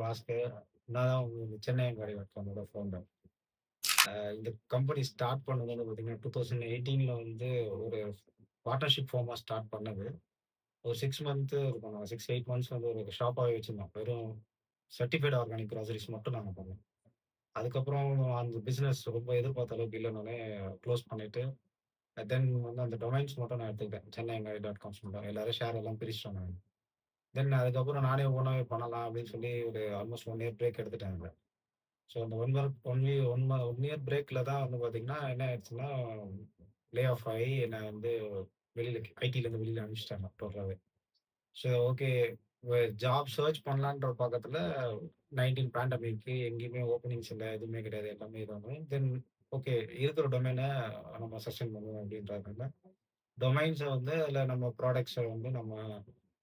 பாஸ்கர். நான் தான் உங்க சென்னை எங்காடி.comோட ஃபவுண்டர். இந்த கம்பெனி ஸ்டார்ட் பண்ணது வந்து பார்த்தீங்கன்னா, 2018ல வந்து ஒரு பார்ட்னர்ஷிப் ஃபார்மா ஸ்டார்ட் பண்ணது. ஒரு 6 மந்த் இருக்கும். 6, 8 மந்த்ஸ் வந்து ஒரு ஷாப்பாவே வச்சிருந்தோம். வெறும் சர்டிஃபைட் ஆர்கானிக் கிராசரிஸ் மட்டும் நாங்க பண்ணோம். அதுக்கப்புறம் அந்த பிசினஸ் ரொம்ப எதிர்பார்த்த அளவுக்கு இல்லன்னோனே குளோஸ் பண்ணிட்டு, தென் வந்து அந்த டொமைன்ஸ் மட்டும் நான் எடுத்துக்கிட்டேன். சென்னை எங்காடி.com மட்டும். எல்லாரும் ஷேர் எல்லாம் பிரிச்சுட்டோம் நாங்க. தென் அதுக்கப்புறம் நானே ஓனாவே பண்ணலாம் அப்படின்னு சொல்லி ஒரு ஆல்மோஸ்ட் 1 இயர் பிரேக் எடுத்துட்டேன் அதுல. ஸோ அந்த 1 மந்த் 1 இயர் பிரேக்ல தான் வந்து பார்த்தீங்கன்னா, என்ன ஆயிடுச்சுன்னா, லே ஆஃப் ஆயி என்ன வந்து வெளியில ஐடிலேருந்து வெளியில அனுப்பிச்சுட்டாங்க டோட்டலாவே. ஸோ ஓகே ஜாப் சர்ச் பண்ணலான்ற பக்கத்துல 19 பேண்டமிக் எங்கேயுமே ஓப்பனிங்ஸ் இல்ல. எதுவுமே கிடையாது. எல்லாமே இதாகும். தென் ஓகே இருக்கிற டொமைன நம்ம சஸ்டெயின் பண்ணுவோம் அப்படின்றதுனால, டொமைன்ஸ வந்து அதில நம்ம ப்ராடக்ட்ஸ வந்து நம்ம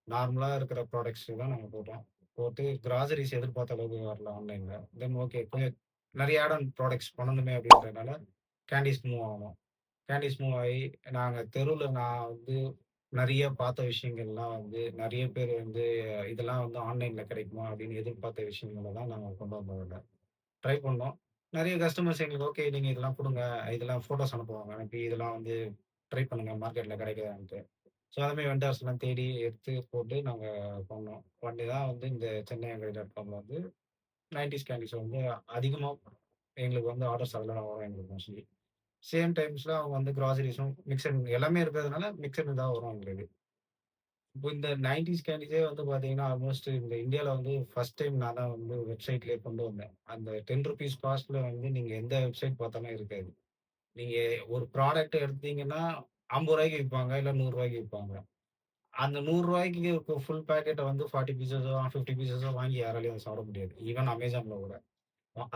நார்மலா இருக்கிற ப்ராடக்ட்ஸ் தான் நாங்க போட்டோம். போட்டு கிராசரிஸ் எதிர்பார்த்த அளவுக்கு வரல ஆன்லைன்ல. தென் ஓகே கொஞ்சம் நெறைய ஆட் ஆன் ப்ராடக்ட்ஸ் பண்ணணுமே அப்படின்றதுனால, கேண்டீஸ் மூவ் ஆனோம். கேண்டீஸ் மூவ் ஆயி நாங்க தெருவுல நான் வந்து நெறைய பார்த்த விஷயங்கள்லாம் வந்து நெறைய பேர் வந்து இதெல்லாம் வந்து ஆன்லைன்ல கிடைக்குமா அப்படின்னு எதிர்பார்த்த விஷயங்கள தான் நாங்க கொண்டு வந்தோம் அதுல. ட்ரை பண்ணோம். நெறைய கஸ்டமர்ஸ் எங்களுக்கு ஓகே நீங்க இதெல்லாம் குடுங்க. இதெல்லாம் ஃபோட்டோஸ் அனுப்புவாங்க. அனுப்பி இதெல்லாம் வந்து ட்ரை பண்ணுங்க மார்க்கெட்ல கிடைக்குதான்ட்டு. ஸோ அது மாரி வெண்டார்ஸ்லாம் தேடி எடுத்து போட்டு நாங்க பண்ணோம். பண்ணி தான் வந்து இந்த சென்னை எம்ப்ராய்டரி.comல வந்து 90ஸ் கேண்டீஸ் வந்து அதிகமா எங்களுக்கு வந்து ஆர்டர்ஸ் அதுல தான் வரும் எங்களுக்கு மோஸ்ட்லி. சேம் டைம்ஸ்ல அவங்க வந்து கிராசரிஸும் எல்லாமே இருக்கிறதுனால மிக்ஸட் தான் வரும் எங்களுக்கு. இப்போ இந்த 90ஸ் கேண்டீஸே வந்து பார்த்தீங்கன்னா, ஆல்மோஸ்ட் இந்த இந்தியால வந்து ஃபர்ஸ்ட் டைம் நான் தான் வந்து வெப்சைட்லயே கொண்டு வந்தேன். அந்த ₹10 காஸ்ட்ல வந்து நீங்க எந்த வெப்சைட் பார்த்தாலும் இருக்காது. நீங்க ஒரு ப்ராடக்ட் எடுத்தீங்கன்னா, ₹50க்கு விப்பாங்க. இல்ல ₹100க்கு விப்பாங்க. அந்த ₹100க்கு ஃபுல் பாக்கெட்ட வந்து 40 பீஸஸோ, 50 பீஸஸோ வாங்கி யாராலயும் அத சாப்பிட முடியாது. ஈவன் Amazonல கூட.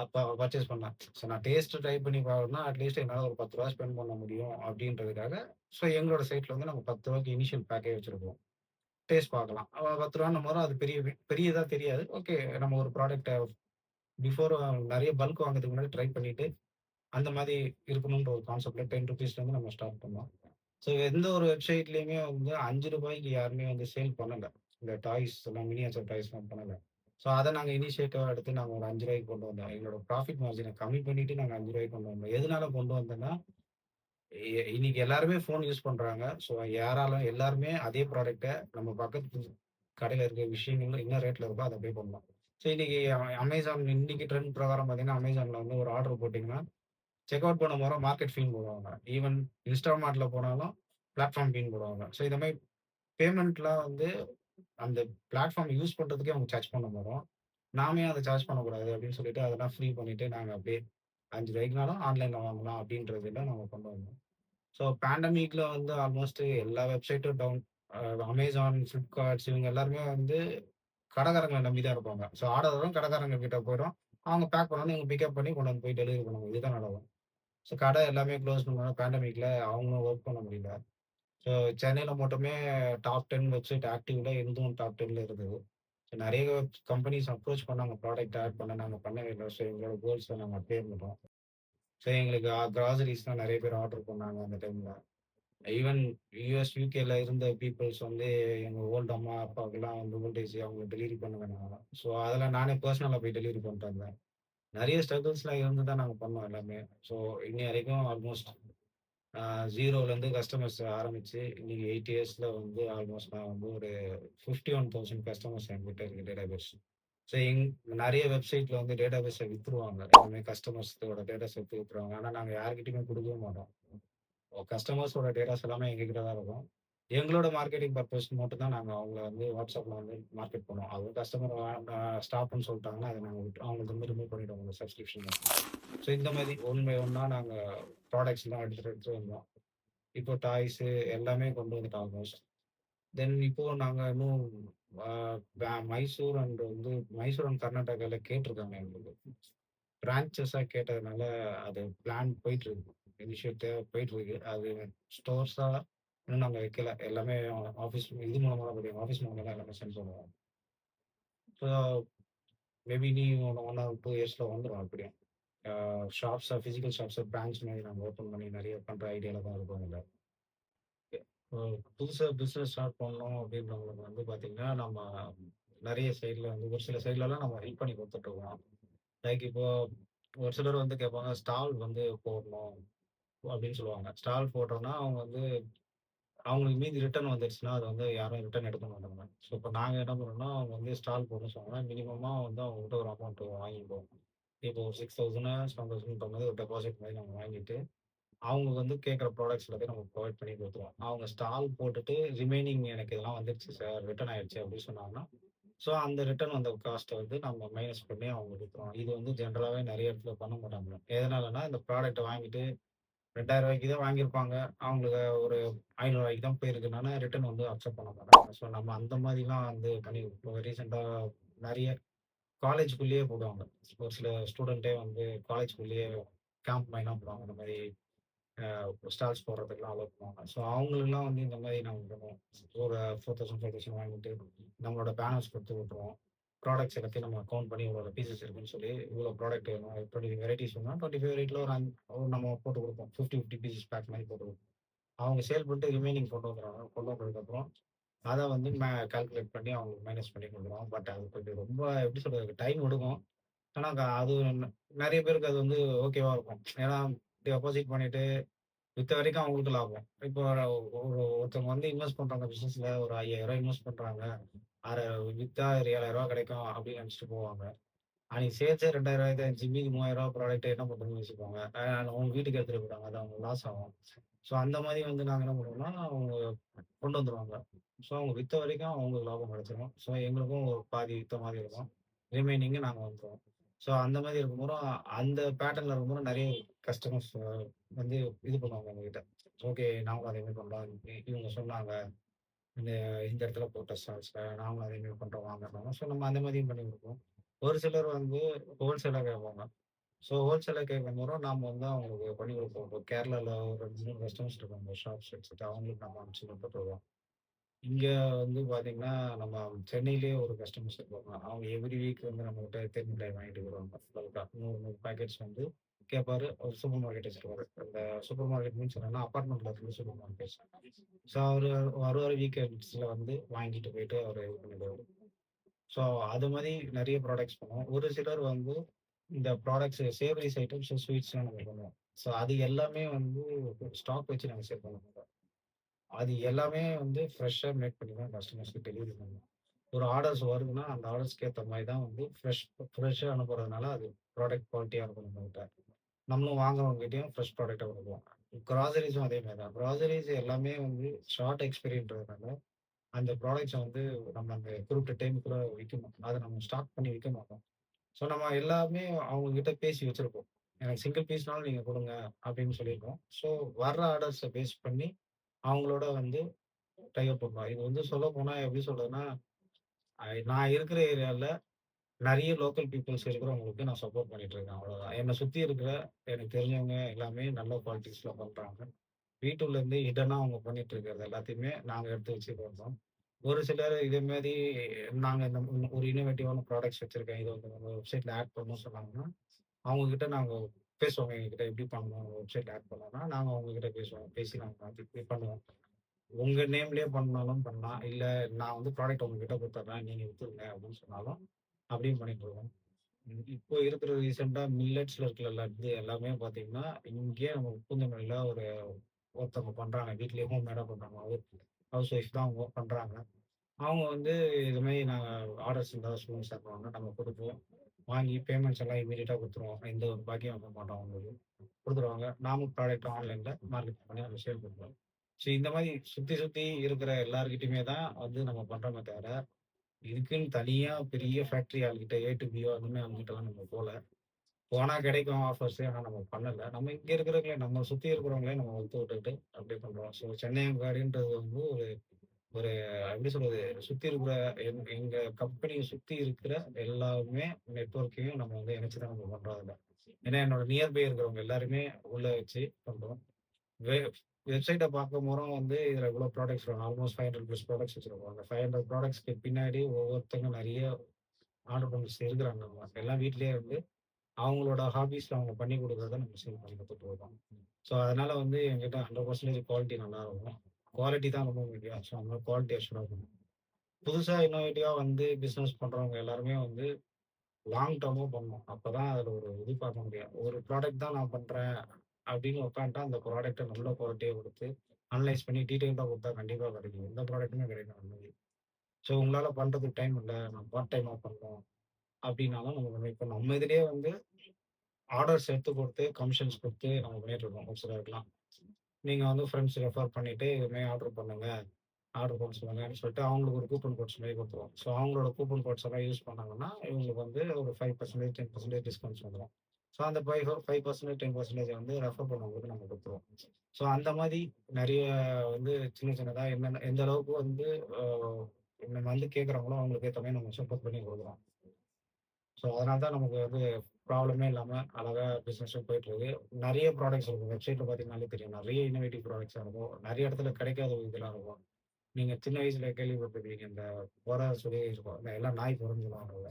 அப்ப பர்ச்சேஸ் பண்ணேன். ஸோ நான் டேஸ்ட் ட்ரை பண்ணி பார்க்கணும்னா, அட்லீஸ்ட் என்னால ஒரு ₹10 ஸ்பெண்ட் பண்ண முடியும் அப்படின்றதுக்காக, ஸோ எங்களோட சைட்ல வந்து நாங்க ₹10க்கு இனிஷியல் பேக்கே வச்சிருப்போம். டேஸ்ட் பார்க்கலாம். ₹10 அது பெரியதா தெரியாது. ஓகே நம்ம ஒரு ப்ராடக்ட்ட பிஃபோர் நெறைய பல்க் வாங்குறதுக்கு முன்னாடி ட்ரை பண்ணிட்டு, அந்த மாரி இருக்கணும்ன்ற ஒரு கான்செப்ட்ல ₹10லேருந்து நம்ம ஸ்டார்ட் பண்ணோம். ஸோ எந்த ஒரு வெப்சைட்லயுமே வந்து ₹5க்கு யாருமே வந்து சேல் பண்ணல. இந்த டாய்ஸ் எல்லாம் மினியேச்சர் டாய்ஸ்லாம் பண்ணல. ஸோ அத நாங்க இனிஷியேட்டிவா எடுத்து நாங்க ஒரு ₹5க்கு கொண்டு வந்தோம். எங்களோட ப்ராஃபிட் மார்ஜின கம்மி பண்ணிட்டு நாங்க ₹5க்கு கொண்டு வந்தோம். எதனால கொண்டு வந்தோம்னா, இன்னைக்கு எல்லாருமே ஃபோன் யூஸ் பண்றாங்க. ஸோ எல்லாருமே அதே ப்ராடக்ட்ட நம்ம பக்கத்து கடையில இருக்க விஷயங்கள் என்ன ரேட்ல இருக்கோ அத அப்படியே பண்ணலாம். ஸோ இன்னைக்கு Amazon இன்னைக்கு ட்ரெண்ட் பிரகாரம் பார்த்தீங்கன்னா, Amazonல வந்து ஒரு ஆர்டர் போட்டீங்கன்னா, செக் அவுட் பண்ண போறோம் மார்க்கெட் ஃபீன்னு போடுவாங்க. ஈவன் இன்ஸ்டாமார்ட்ல போனாலும் பிளாட்ஃபார்ம் ஃபீன்னு போடுவாங்க. ஸோ இந்த மாரி பேமெண்ட்லாம் வந்து அந்த பிளாட்ஃபார்ம் யூஸ் பண்றதுக்கே அவங்க சார்ஜ் பண்ண மாட்டோம். நாம ஏன் அத சார்ஜ் பண்ணக்கூடாது அப்படின்னு சொல்லிட்டு அதெல்லாம் ஃப்ரீ பண்ணிட்டு நாங்க அப்படியே ₹5னாலும் ஆன்லைன்ல வாங்கலாம் அப்படின்றதுல நாங்க கொண்டு வந்தோம். ஸோ பேண்டமிக்ல வந்து ஆல்மோஸ்ட் எல்லா வெப்சைட்டும் டவுன். அ Amazon, Flipkarts இவங்க எல்லாருமே வந்து கடைக்காரங்கள நம்பி தான் இருப்பாங்க. ஸோ ஆர்டர் வரும் கடைக்காரங்க கிட்ட போயிடும். அவங்க பேக் பண்ணோனே இவங்க பிக்கப் பண்ணி கொண்டு வந்து போய் டெலிவரி பண்ணுவாங்க. இதுதான் நடக்கும். ஸோ கடை எல்லாமே குளோஸ் பண்ணனால பேண்டமிக்ல அவங்களும் ஒர்க் பண்ண முடியல. ஸோ சென்னையில மட்டுமே டாப் 10 வெப்சைட் ஆக்டிவ்ல இருந்தும் டாப் 10ல இருந்தது. ஸோ நெறைய கம்பெனிஸ் அப்ரோச் பண்ணாங்க ப்ராடக்ட் ஆட் பண்ண. நாங்க பண்ணவே இல்ல. ஸோ எங்களோட கோல்ஸ்ல நாங்க அப்படியே இருந்துட்டோம். ஸோ எங்களுக்கு கிராசரிஸ்லாம் நெறைய பேர் ஆர்டர் பண்ணாங்க அந்த டைம்ல. ஈவன் யுஎஸ், யுகேல இருந்த பீப்பிள்ஸ் வந்து எங்க ஓல்டு அம்மா, அப்பாவுக்கெல்லாம் வந்து ஓல்டேஜ் அவங்களுக்கு டெலிவரி பண்ணுங்கன்னாங்க. ஸோ அதெல்லாம் நானே பெர்சனலா போய் டெலிவரி பண்ணிட்டு வந்தேன். நெறைய ஸ்ட்ரகிள்ஸ்லாம் இருந்து தான் நாங்க பண்ணோம் எல்லாமே. ஸோ இன்னைய வரைக்கும் ஆல்மோஸ்ட் 0லேருந்து கஸ்டமர்ஸ் ஆரம்பிச்சு, இன்னைக்கு 8 இயர்ஸ்ல வந்து ஆல்மோஸ்ட் நான் வந்து ஒரு 51,000 கஸ்டமர்ஸ் என்கிட்ட இருக்கு டேட்டாபேஸ். ஸோ நெறைய வெப்சைட்ல வந்து டேட்டாபேஸ வித்துருவாங்க. எல்லாமே கஸ்டமர்ஸோட டேட்டாஸ் எடுத்து வித்துருவாங்க. ஆனா நாங்க யார்கிட்டயுமே குடுக்கவே மாட்டோம். கஸ்டமர்ஸோட டேட்டாஸ் எல்லாமே எங்ககிட்ட தான் இருக்கும். எங்களோட மார்க்கெட்டிங் பர்ப்பஸ்க்கு மட்டும் தான் நாங்க அவங்கள வந்து WhatsAppல வந்து மார்க்கெட் பண்ணுவோம். அது கஸ்டமர் ஸ்டாப்ன்னு சொல்ட்டாங்கன்னா, அத நாங்க அவங்களுக்கு வந்து ரிமூவ் பண்ணிடுவோம் அந்த சப்ஸ்கிரிப்ஷன்லருந்து. ஸோ இந்த மாரி ஒன் பை ஒன்னா நாங்க ப்ராடக்ட்ஸ்லாம் எடுத்துட்டு எடுத்துட்டு வந்தோம். இப்போ டாய்ஸு எல்லாமே கொண்டு வந்துட்டோம் ஆல்மோஸ்ட். தென் இப்போ நாங்க இன்னும் அ மைசூர் அண்ட் வந்து மைசூர் அண்ட் கர்நாடகால கேட்டுருக்காங்க எங்களுக்கு. பிரான்ச்சஸா கேட்டதுனால அது பிளான் போயிட்டுருக்கு. இனிஷியேட்டிவா போயிட்டுருக்கு. அது ஸ்டோர்ஸா இன்னும் நாங்க வைக்கல. எல்லாமே ஆஃபீஸ் இது மூலமா தான் முடியும். ஆஃபீஸ் மூலமா தான் எல்லாமே சென்ட் பண்ணுவோம். ஸோ மேபி இனி 1 ஆர் 2 இயர்ஸ்ல வந்துரும் அப்படியும். பிசிக்கல் ஷாப்ஸ பிரான்ச் மாரி நாங்க ஓப்பன் பண்ணி நெறைய பண்ற ஐடியால தான் இருக்கோம் இதுல. இப்போ புதுசா பிசினஸ் ஸ்டார்ட் பண்ணோம் அப்படின்றவங்களுக்கு வந்து பார்த்தீங்கன்னா, நம்ம நெறைய சைட்ல வந்து ஒரு சில சைட்லலாம் நம்ம ஹெல்ப் பண்ணி குடுத்துட்டுருக்கோம். லைக் இப்போ ஒரு சிலர் வந்து கேட்பாங்க, ஸ்டால் வந்து போடணும் அப்படின்னு சொல்லுவாங்க. ஸ்டால் போட்டோம்னா, அவங்க வந்து அவங்களுக்கு மீதி ரிட்டர்ன் வந்துருச்சுன்னா, அது வந்து யாரும் ரிட்டர்ன் எடுக்க மாட்டாங்க. ஸோ, இப்ப நாங்க என்ன பண்ணோம்னா, அவங்க வந்து ஸ்டால் போடணும்னு சொன்னா, மினிமமா வந்து அவங்ககிட்ட ஒரு அமௌண்ட் வாங்கிப்போம். இப்போ ஒரு 6000 7000 மாரி ஒரு டெபாசிட் மாரி நாங்க வாங்கிட்டு, அவங்க வந்து கேட்கிற ப்ராடக்ட்ஸ் எல்லாத்தையும் நம்ம ப்ரொவைட் பண்ணி குடுத்துருவோம். அவங்க ஸ்டால் போட்டுட்டு ரிமைனிங் எனக்கு இதெல்லாம் வந்துருச்சு சார், ரிட்டர்ன் ஆயிடுச்சு அப்படின்னு சொன்னாங்கன்னா, ஸோ அந்த ரிட்டர்ன் வந்த காஸ்ட்ட வந்து நம்ம மைனஸ் பண்ணி அவங்களுக்கு குடுத்துருவோம். இது வந்து ஜெனரலாவே நெறைய இடத்துல பண்ண மாட்டாங்க. எதனாலன்னா, இந்த ப்ராடக்ட்ட வாங்கிட்டு ரூ. 2000 தான் வாங்கியிருப்பாங்க. அவங்களுக்கு ஒரு ரூ. 500 தான் போயிருக்குனால ரிட்டர்ன் வந்து அக்செப்ட் பண்ண மாட்டாங்க. ஸோ நம்ம அந்த மாதிரிலாம் வந்து பண்ணி இப்போ ரீசென்ட்டா நெறைய காலேஜ்க்குள்ளேயே போடுவாங்க. ஒரு சில ஸ்டூடெண்ட்டே வந்து காலேஜ்க்குள்ளேயே கேம்ப் மாரிலாம் போடுவாங்க. இந்த மாரி ஸ்டால்ஸ் போடுறதுக்குலாம் அலோவ் பண்ணுவாங்க. ஸோ அவங்களுக்குலாம் வந்து இந்த மாரி நாங்க பண்ணுவோம். ஒரு 4000, 5000 வாங்கிட்டு நம்மளோட பேனர்ஸ் குடுத்து விட்டுருவோம். ப்ராடக்ட்ஸ் எல்லாத்தையும் நம்ம கவுண்ட் பண்ணி இவ்வளோ பீஸஸ் இருக்குன்னு சொல்லி, இவ்வளோ ப்ராடக்ட் வேணும். 20 வெரைட்டீஸ் வேணும்னா 25 வெரைட்டில ஒரு நம்ம போட்டு குடுப்போம். 50, 50 பீசஸ் பேக் மாரி போட்டு குடுப்போம். அவங்க சேல் பண்ணிட்டு ரிமைனிங் கொண்டு வந்துருவாங்க. கொண்டு வந்ததுக்கப்புறம் அத வந்து கால்குலேட் பண்ணி அவங்களுக்கு மைனஸ் பண்ணி குடுக்குறோம். பட் அது கொஞ்சம் ரொம்ப எப்படி சொல்றது? டைம் எடுக்கும். ஆனா அது நெறைய பேருக்கு அது வந்து ஓகேவா இருக்கும். ஏன்னா டெபாசிட் பண்ணிட்டு வித்த வரைக்கும் அவங்களுக்கு லாபம். இப்போ ஒருத்தவங்க வந்து இன்வெஸ்ட் பண்றாங்க பிசினஸ்ல ஒரு ரூ. 5000 இன்வெஸ்ட் பண்றாங்க. அர வித்தா ஒரு ரூ. 7000 கிடைக்கும் அப்படின்னு நெனச்சுட்டு போவாங்க. அன்னைக்கு சேல்ஸே ரூ. 2000 தான் இருந்துச்சு. மீதி ரூ. 3000 ப்ராடக்ட் என்ன பண்றதுன்னு யோசிப்பாங்க. அவங்க வீட்டுக்கு எடுத்துட்டு போயிடுவாங்க. அது அவங்களுக்கு லாஸ் ஆகும். ஸோ அந்த மாரி வந்து நாங்க என்ன பண்ணுவோம்னா, அவங்க கொண்டு வந்துருவாங்க. ஸோ அவங்க வித்த வரைக்கும் அவங்களுக்கு லாபம் கிடைச்சிரும். ஸோ எங்களுக்கும் ஒரு பாதி வித்த மாரி இருக்கும். ரிமைனிங்க நாங்க வந்துருவோம். ஸோ அந்த மாரி இருக்கும்போது, அந்த பேட்டர்ன்ல இருக்கும்போது நெறைய கஸ்டமர்ஸ் வந்து இது பண்ணுவாங்க எங்ககிட்ட. ஓகே நாங்களும் அதே மாரி பண்றோம். இவங்க சொன்னாங்க. இந்த இந்த இடத்துல போட்ட ஸ்டால்ஸ்ல நாங்களும் அதே மாரி பண்றோம் வாங்குறோம். ஸோ நம்ம அந்த மாரியும் பண்ணி குடுப்போம். ஒரு சிலர் வந்து ஹோல்சேலா கேட்பாங்க. ஸோ ஹோல்சேலா கேட்கும்போது நாம வந்து அவங்களுக்கு பண்ணி குடுப்போம். இப்போ கேரளால ஒரு 2, 3 கஸ்டமர்ஸ் இருக்காங்க ஷாப்ஸ் வச்சுட்டு அவங்களுக்கு நம்ம அனுப்பிச்சு குடுத்துட்டு இங்க வந்து பார்த்தீங்கன்னா, நம்ம சென்னையிலேயே ஒரு கஸ்டமர்ஸ் இருப்பாங்க. அவங்க எவ்ரி வீக் வந்து நம்மகிட்ட தேன் மிட்டாய் வாங்கிட்டு வருவாங்க. பல்கா 100, 100 பாக்கெட்ஸ் வந்து கேட்பாரு. ஒரு சூப்பர் மார்க்கெட் வச்சிருக்காரு. அந்த சூப்பர் மார்க்கெட் மீன்ஸ் என்னன்னா, அபார்ட்மெண்ட்ல இருக்கிற சூப்பர் மார்க்கெட்ஸ். ஸோ அவரு வருவாரு வீக்கெண்ட்ஸ்ல வந்து வாங்கிட்டு போயிட்டு அவரு இது பண்ணிடுவாரு. ஸோ அது மாரி நெறைய ப்ராடக்ட்ஸ் பண்ணுவோம். ஒரு சிலர் வந்து இந்த ப்ராடக்ட்ஸ் சேவரீஸ் ஐட்டம்ஸ், ஸ்வீட்ஸ்லாம் நம்ம பண்ணுவோம். ஸோ அது எல்லாமே வந்து ஸ்டாக் வச்சு நாங்க சேல் பண்ண மாட்டோம். அது எல்லாமே வந்து ஃப்ரெஷ்ஷா மேக் பண்ணி தான் கஸ்டமர்ஸ்க்கு டெலிவரி பண்ணுவோம். ஒரு ஆர்டர்ஸ் வருதுன்னா, அந்த ஆர்டர்ஸ்க்கு ஏத்த மாரி தான் வந்து ஃப்ரெஷ்ஷா அனுப்புறதுனால அது ப்ராடக்ட் குவாலிட்டியா இருக்கும் நம்மகிட்ட. நம்மளும் வாங்குறவங்ககிட்டயும் ஃப்ரெஷ் ப்ராடக்ட்டா குடுப்போம். கிராசரிஸும் அதே மாரி தான். கிராசரிஸ் எல்லாமே வந்து ஷார்ட் எக்ஸ்பைரின்றதுனால, அந்த ப்ராடக்ட்ஸ வந்து நம்ம அந்த குறிப்பிட்ட டைம்க்குள்ள விக்கணும். அத நம்ம ஸ்டாக் பண்ணி விக்க மாட்டோம். ஸோ நம்ம எல்லாமே அவங்க கிட்ட பேசி வச்சிருப்போம். எனக்கு சிங்கிள் பீஸ்னாலும் நீங்க குடுங்க அப்படின்னு சொல்லியிருக்கோம். ஸோ வர்ற ஆர்டர்ஸ பேஸ் பண்ணி அவங்களோட வந்து டை அப் பண்ணுவோம். இது வந்து சொல்லப்போனா எப்படி சொல்றதுன்னா, நான் இருக்கிற ஏரியால நெறைய லோக்கல் பீப்பிள்ஸ் இருக்கிறவங்களுக்கு நான் சப்போர்ட் பண்ணிட்டு இருக்கேன் அவ்வளோதான். என்ன சுத்தி இருக்கிற எனக்கு தெரிஞ்சவங்க எல்லாமே நல்ல குவாலிட்டிஸ்ல பண்றாங்க. வீட்டுள்ள இருந்து ஹிட்டனா அவங்க பண்ணிட்டு இருக்கிறது எல்லாத்தையுமே நாங்க எடுத்து வச்சு பண்றோம். ஒரு சிலர் இதே மாரி நாங்க இந்த ஒரு இன்னோவேட்டிவான ப்ராடக்ட்ஸ் வச்சிருக்கேன். இத வந்து உங்க வெப்சைட்ல ஆட் பண்ணணும்னு சொன்னாங்கன்னா, அவங்க கிட்ட நாங்க பேசுவோம். எங்ககிட்ட எப்படி பண்ணணும்? வெப்சைட்ல ஆட் பண்ணணும்னா, நாங்க அவங்க கிட்ட பேசுவோம். பேசி நாங்க அது பண்ணுவோம். உங்க நேம்லயே பண்ணாலும் பண்ணலாம். இல்ல நான் வந்து ப்ராடக்ட் உங்ககிட்ட குடுத்துர்றேன். நீங்க வித்துருங்க அப்படின்னு சொன்னாலும், அப்படியும் பண்ணிட்டு இருக்கோம். இப்போ இருக்கிற ரீசென்ட்டா மில்லட்ஸ்ல இருக்கிற லட்டு எல்லாமே பார்த்தீங்கன்னா, இங்கேயே நம்ம பூந்தமல்லில ஒருத்தவங்க பண்றாங்க. வீட்லயே ஹோம்மேடா பண்றாங்க. ஹவுஸ் ஒய்ஃப் தான் அவங்க பண்றாங்க. அவங்க வந்து இது மாரி நாங்க ஆர்டர்ஸ் இருந்தா ஸ்டூடண்ட்ஸ் தருவாங்க. நம்ம குடுப்போம். வாங்கி பேமெண்ட்ஸ் எல்லாம் இம்மீடியட்டா குடுத்துருவோம். எந்த ஒரு பாக்கியும் வைக்க மாட்டோம் அவங்களுக்கு. குடுத்துருவாங்க. நாமும் ப்ராடக்ட் ஆன்லைன்ல மார்க்கெட் பண்ணி நம்ம சேல் பண்றோம். ஸோ இந்த மாரி சுத்தி சுத்தி இருக்கிற எல்லார்கிட்டயுமே தான் வந்து நம்ம பண்றோமே தவிர, இதுக்குன்னு தனியா பெரிய ஃபேக்டரி ஆள்கிட்ட ஏ டூ பியோ அந்த மாரி அவங்ககிட்டலாம் நம்ம போல. போனா கிடைக்கும் ஆஃபர்ஸ். ஆனா நம்ம பண்ணல. நம்ம இங்க இருக்கிறவங்களே நம்ம சுத்தி இருக்கிறவங்களே நம்ம வளர்த்து விட்டுட்டு அப்படியே பண்றோம். ஸோ சென்னை அங்காடின்றது வந்து ஒரு ஒரு எப்படி சொல்றது? சுத்தி இருக்கிற எங்க கம்பெனிய சுத்தி இருக்கிற எல்லாமே நெட்வொர்க்கையும் நம்ம வந்து இணைச்சு தான் நம்ம பண்றோம் அதுல. ஏன்னா என்னோட நியர்பை இருக்கிறவங்க எல்லாருமே உள்ள வச்சு பண்றோம். வெ வெப்சைட்ட பார்க்கும்போதும் வந்து இதுல இவ்வளோ ப்ராடக்ட்ஸ் வரும். ஆல்மோஸ்ட் 500 பிளஸ் ப்ராடக்ட்ஸ் வச்சிருக்கோம். அந்த 500 ப்ராடக்ட்ஸ்க்கு பின்னாடி ஒவ்வொருத்தங்க நெறைய ஆண்டர்பிரினர்ஸ் இருக்கிறாங்க. எல்லாம் வீட்லயே இருந்து அவங்களோட ஹாபீஸ்ல அவங்க பண்ணி குடுக்குறத நம்ம சேல் பண்ணி குடுத்துட்டு இருக்கோம். ஸோ அதனால வந்து என்கிட்ட 100% குவாலிட்டி நல்லா இருக்கும். குவாலிட்டி தான் ரொம்ப முக்கியம். ஸோ அதனால குவாலிட்டி அஷ்யூரா இருக்கணும். புதுசா இன்னோவேட்டிவா வந்து பிசினஸ் பண்றவங்க எல்லாருமே வந்து லாங் டர்மா பண்ணணும். அப்பதான் அதுல ஒரு இது பார்க்க முடியும். ஒரு ப்ராடக்ட் தான் நான் பண்றேன் அப்படின்னு உட்காந்துட்டா, அந்த ப்ராடக்ட்ட நல்ல குவாலிட்டியா குடுத்து, அனலைஸ் பண்ணி டீட்டெயில்டா குடுத்தா கண்டிப்பா கிடைக்கும். எந்த ப்ராடக்ட்டுமே கிடைக்கும் அந்த மாரி. ஸோ உங்களால பண்றதுக்கு டைம் இல்ல. நான் பார்ட் டைமா பண்றோம் அப்படின்னாலும் நம்ம இப்ப நம்ம இதுலயே வந்து ஆர்டர்ஸ் எடுத்து குடுத்து, கமிஷன்ஸ் குடுத்து நம்ம பண்ணிட்டு இருக்கோம் ஒரு சிலருக்குலாம். நீங்க வந்து ஃபிரெண்ட்ஸ் ரெஃபர் பண்ணிட்டு, இது மாரி ஆர்டர் பண்ணுங்க. ஆர்டர் பண்ண சொல்லுங்கன்னு சொல்லிட்டு அவங்களுக்கு ஒரு கூப்பன் கோட்ஸ் மாரி குடுத்துருவோம். ஸோ அவங்களோட கூப்பன் கோட்ஸ் எல்லாம் யூஸ் பண்ணாங்கன்னா, இவங்களுக்கு வந்து ஒரு 5% 10% டிஸ்கவுண்ட்ஸ் வந்துரும். ஸோ அந்த 5% 10% வந்து ரெஃபர் பண்ணவங்களுக்கு நம்ம குடுத்துருவோம். ஸோ அந்த மாரி நெறைய வந்து சின்ன சின்னதா என்னென்ன எந்த அளவுக்கு வந்து அ நம்ம வந்து கேட்குறாங்களோ, அவங்களுக்கு ஏத்த மாரி நம்ம சப்போர்ட் பண்ணி குடுக்குறோம். ஸோ அதனால தான் நமக்கு வந்து ப்ராப்ளமே இல்லாம அழகா பிசினஸும் போயிட்டுருக்கு. நெறைய ப்ராடக்ட்ஸ் இருக்கும். வெப்சைட்ல பார்த்தீங்கனாலே தெரியும். நெறைய இன்னோவேட்டிவ் ப்ராடக்ட்ஸா இருக்கும். நெறைய இடத்துல கிடைக்காத இதெல்லாம் இருக்கும். நீங்க சின்ன வயசுல கேள்விப்பட்டிருப்பீங்க. இந்த பொற சொல்லி இருக்கும். இந்த எல்லாம் நாய் பொறன்னு சொல்லுவாங்கல்ல.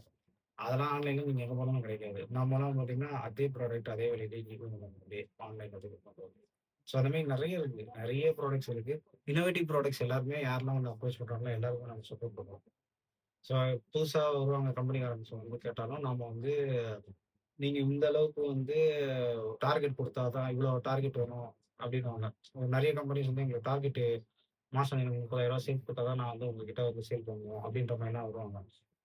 அதெல்லாம் ஆன்லைன்ல நீங்க எங்க போனாலும் கிடைக்காது. நம்மலாம் பார்த்தீங்கன்னா, அதே ப்ராடக்ட் அதே விலையில இங்கேயும் நம்ம அப்படியே ஆன்லைன்ல போய் பண்றோம். ஸோ அந்த மாரி நெறைய இருக்கு. நெறைய ப்ராடக்ட்ஸ் இருக்கு. இன்னோவேட்டிவ் ப்ராடக்ட்ஸ் எல்லாருமே யாரெல்லாம் வந்து அப்ரோச் பண்றாங்களோ எல்லாருக்கும் நாங்க சப்போர்ட் பண்ணுவோம். ஸோ புதுசா வருவாங்க கம்பெனி ஆரம்பிச்சவங்க வந்து கேட்டாலும், நாம வந்து நீங்க இந்த அளவுக்கு வந்து டார்கெட் குடுத்தா தான் இவ்வளோ டார்கெட் வரும் அப்டின்னுவாங்க. நெறைய கம்பெனிஸ் வந்து எங்களுக்கு டார்கெட் மாசம் எனக்கு ரூ. 30,000 சேல் குடுத்தா தான் நான் வந்து உங்ககிட்ட வந்து சேல் பண்ணுவோம் அப்டின்ற மாரிலாம் வருவாங்க.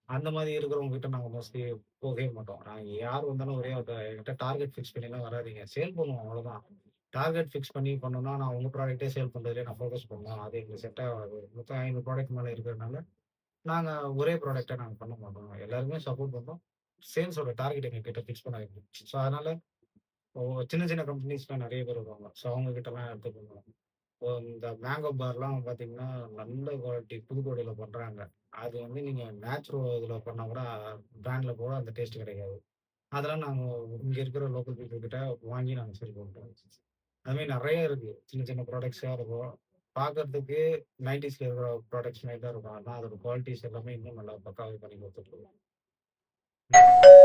அந்த மாரி இருக்கிறவங்க கிட்ட நாங்க மோஸ்ட்லி போகவே மாட்டோம். நாங்க யார் வந்தாலும் ஒரே வார்த்த என்கிட்ட டார்கெட் ஃபிக்ஸ் பண்ணிலாம் வராதீங்க. சேல் பண்ணுவோம் அவ்வளோதான். டார்கெட் ஃபிக்ஸ் பண்ணி பண்ணோம்னா, நான் உங்க ப்ராடக்ட்டே சேல் பண்றதுலயே நான் ஃபோக்கஸ் பண்ணணும். அது எங்களுக்கு செட் ஆகாது. மொத்தம் 500 ப்ராடக்ட் மேல இருக்கிறதுனால, நாங்க ஒரே ப்ராடக்ட்ட நாங்க பண்ண மாட்டோம். எல்லாருமே சப்போர்ட் பண்றோம். சேல்ஸோட டார்கெட் எங்ககிட்ட ஃபிக்ஸ் பண்ணாதீங்க. ஸோ அதனால சின்ன சின்ன கம்பெனிஸ்லாம் நெறைய பேர் வருவாங்க. ஸோ அவங்க கிட்டலாம் எடுத்து பண்ணுவோம். இப்போ இந்த மேங்கோ பார்லாம் பார்த்தீங்கன்னா, நல்ல குவாலிட்டி புதுக்கோட்டையில பண்றாங்க. அது வந்து நீங்க நேச்சுரோ இதுல பண்ணா கூட பிராண்ட்ல கூட அந்த டேஸ்ட் கிடைக்காது. அதெல்லாம் நாங்க இங்க இருக்கிற லோக்கல் பீப்பிள் கிட்ட வாங்கி நாங்க சேல் பண்றோம். அது மாரி நெறைய இருக்கு. சின்ன சின்ன ப்ராடக்ட்ஸா இருக்கும். பார்க்கறதுக்கு 90ஸ்ல இருக்கிற ப்ராடக்ட்ஸ் மாரி தான் இருக்கும். ஆனா அதோட குவாலிட்டிஸ் எல்லாமே இன்னும் நல்லா பக்காவா பண்ணி குடுத்துட்டுருக்கோம். ம்.